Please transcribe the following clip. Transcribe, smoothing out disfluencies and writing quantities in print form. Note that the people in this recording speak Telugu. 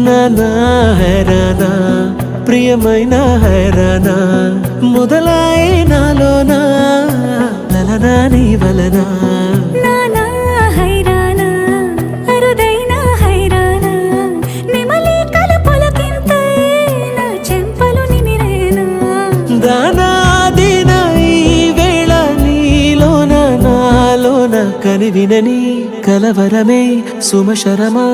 నానా హైరానా ప్రియమైన హైరానా మొదలై నాలోనా లలనా నీ వలనా నానా హైరానా అరుదైన హైరానా నెమలి కలపులకింతై నా చెంపలు నిమిరేనా దానాదిన ఈ వేళ నీలోన నాలోన కనివినని కలవరమే సుమశరమా